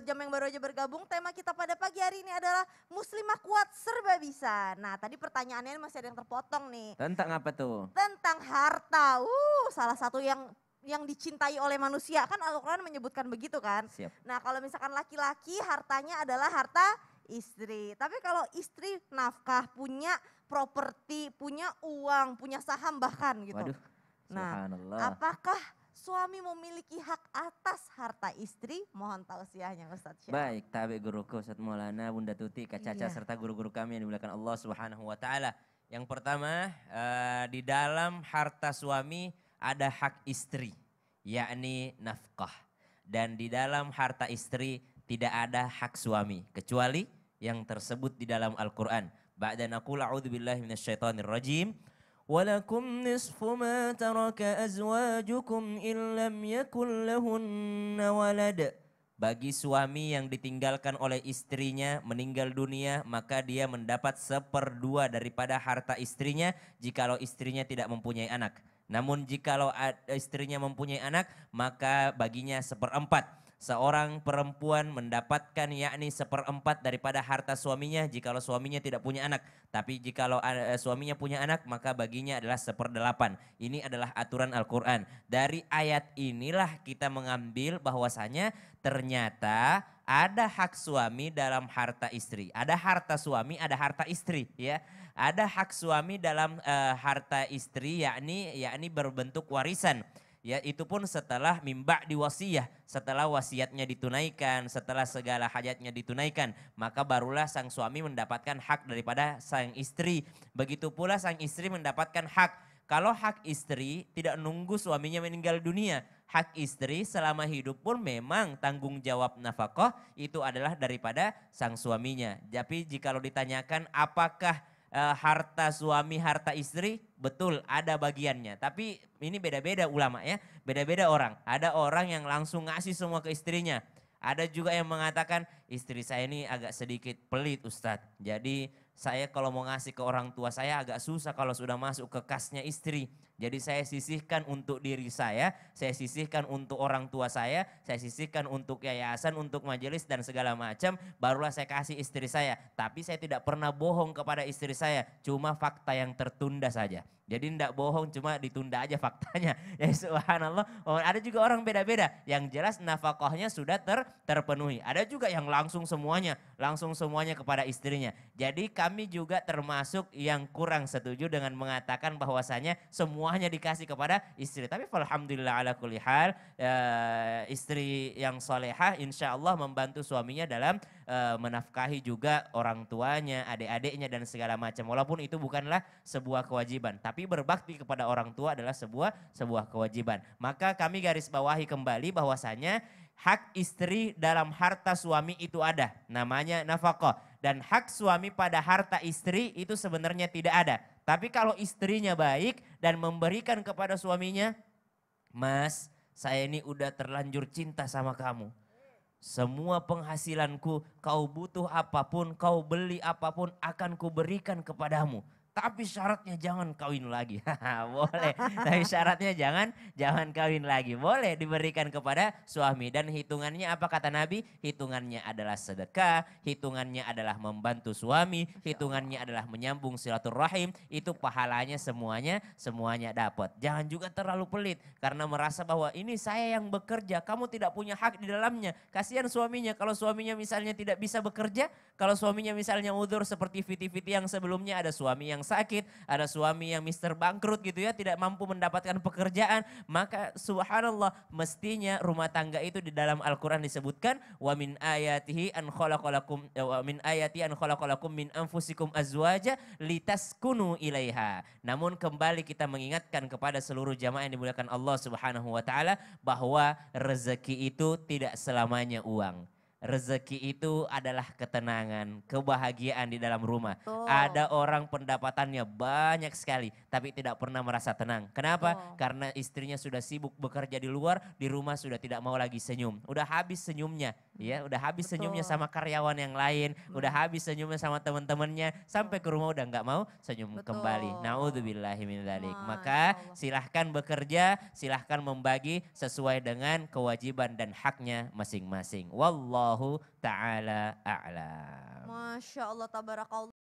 jam yang baru aja bergabung, tema kita pada pagi hari ini adalah Muslimah kuat serba bisa. Nah tadi pertanyaannya masih ada yang terpotong nih. Tentang apa tuh? Tentang harta, salah satu yang dicintai oleh manusia. Kan Al-Quran menyebutkan begitu kan. Siap. Nah kalau misalkan laki-laki hartanya adalah harta istri. Tapi kalau istri nafkah, punya properti, punya uang, punya saham bahkan gitu. Waduh, Nah subhanallah. apakah suami memiliki hak atas harta istri? Mohon tausiahnya Ustadz Syah. Baik, tabi guruku Ustaz Maulana, Bunda Tuti, Kak Caca Iya. serta guru-guru kami yang dimuliakan Allah Subhanahu wa taala. Yang pertama, di dalam harta suami ada hak istri, yakni nafkah. Dan di dalam harta istri tidak ada hak suami kecuali yang tersebut di dalam Al-Qur'an. Ba'da naqul a'udzubillahi minasyaitonir rajim. ولكم نصف ما ترك أزواجكم إن لم يكن لهن ولد. Bagi suami yang ditinggalkan oleh istrinya meninggal dunia, maka dia mendapat 1/2 daripada harta istrinya jikalau istrinya tidak mempunyai anak. Namun jikalau istrinya mempunyai anak, maka baginya 1/4. Seorang perempuan mendapatkan yakni 1/4 daripada harta suaminya jikalau suaminya tidak punya anak. Tapi jikalau suaminya punya anak, maka baginya adalah 1/8. Ini adalah aturan Al-Quran. Dari ayat inilah kita mengambil bahwasanya ternyata ada hak suami dalam harta istri. Ada harta suami, ada harta istri, ya. Ada hak suami dalam harta istri, yakni berbentuk warisan. Ya, itu pun setelah mimba diwasiyah, setelah wasiatnya ditunaikan, setelah segala hajatnya ditunaikan, maka barulah sang suami mendapatkan hak daripada sang istri. Begitu pula sang istri mendapatkan hak. Kalau hak istri tidak nunggu suaminya meninggal dunia, hak istri selama hidup pun memang tanggung jawab nafkah itu adalah daripada sang suaminya. Tapi jikalau ditanyakan apakah harta suami, harta istri, betul ada bagiannya. Tapi ini beda-beda ulama ya, beda-beda orang. Ada orang yang langsung ngasih semua ke istrinya. Ada juga yang mengatakan istri saya ini agak sedikit pelit Ustadz. Jadi saya kalau mau ngasih ke orang tua saya agak susah kalau sudah masuk ke kasnya istri. Jadi saya sisihkan untuk diri saya sisihkan untuk orang tua saya sisihkan untuk yayasan, untuk majelis dan segala macam. Barulah saya kasih istri saya. Tapi saya tidak pernah bohong kepada istri saya. Cuma fakta yang tertunda saja. Jadi tidak bohong, cuma ditunda aja faktanya. Ya subhanallah. Ada juga orang beda-beda. Yang jelas nafkahnya sudah terpenuhi. Ada juga yang langsung semuanya kepada istrinya. Jadi kami juga termasuk yang kurang setuju dengan mengatakan bahwasanya semuanya dikasih kepada istri. Tapi alhamdulillah ala kulli hal, istri yang solehah insya Allah membantu suaminya dalam menafkahi juga orang tuanya, adik-adiknya dan segala macam. Walaupun itu bukanlah sebuah kewajiban, tapi berbakti kepada orang tua adalah sebuah kewajiban. Maka kami garis bawahi kembali bahwasanya hak istri dalam harta suami itu ada, namanya nafkah. Dan hak suami pada harta istri itu sebenarnya tidak ada. Tapi kalau istrinya baik dan memberikan kepada suaminya, Mas, saya ini udah terlanjur cinta sama kamu. Semua penghasilanku, kau butuh apapun, kau beli apapun akan kuberikan kepadamu. Tapi syaratnya jangan kawin lagi. Boleh. Tapi syaratnya jangan kawin lagi. Boleh diberikan kepada suami. Dan hitungannya apa kata Nabi? Hitungannya adalah sedekah. Hitungannya adalah membantu suami. Hitungannya adalah menyambung silaturahim. Itu pahalanya semuanya dapat. Jangan juga terlalu pelit. Karena merasa bahwa ini saya yang bekerja. Kamu tidak punya hak di dalamnya. Kasihan suaminya. Kalau suaminya misalnya tidak bisa bekerja. Kalau suaminya misalnya udzur seperti Viti-Viti yang sebelumnya, ada suami yang sakit, ada suami yang Mister Bangkrut gitu ya, tidak mampu mendapatkan pekerjaan, maka subhanallah mestinya rumah tangga itu di dalam Al-Quran disebutkan wa min ayatihi an khalaqalakum min anfusikum azwaja litaskunu ilaiha. Namun kembali kita mengingatkan kepada seluruh jamaah yang dimuliakan Allah Subhanahu wa taala bahwa rezeki itu tidak selamanya uang. Rezeki itu adalah ketenangan, kebahagiaan di dalam rumah. Ada orang pendapatannya banyak sekali, tapi tidak pernah merasa tenang. Kenapa? Karena istrinya sudah sibuk bekerja di luar, di rumah sudah tidak mau lagi senyum. Udah habis senyumnya, ya, udah habis senyumnya sama karyawan yang lain, udah habis senyumnya sama teman-temannya, sampai ke rumah udah nggak mau senyum kembali. Naudzubillahi min dzalik. Maka silahkan bekerja, silahkan membagi sesuai dengan kewajiban dan haknya masing-masing. Wallah Wallahu ta'ala a'lam. Masya Allah, tabarakallah.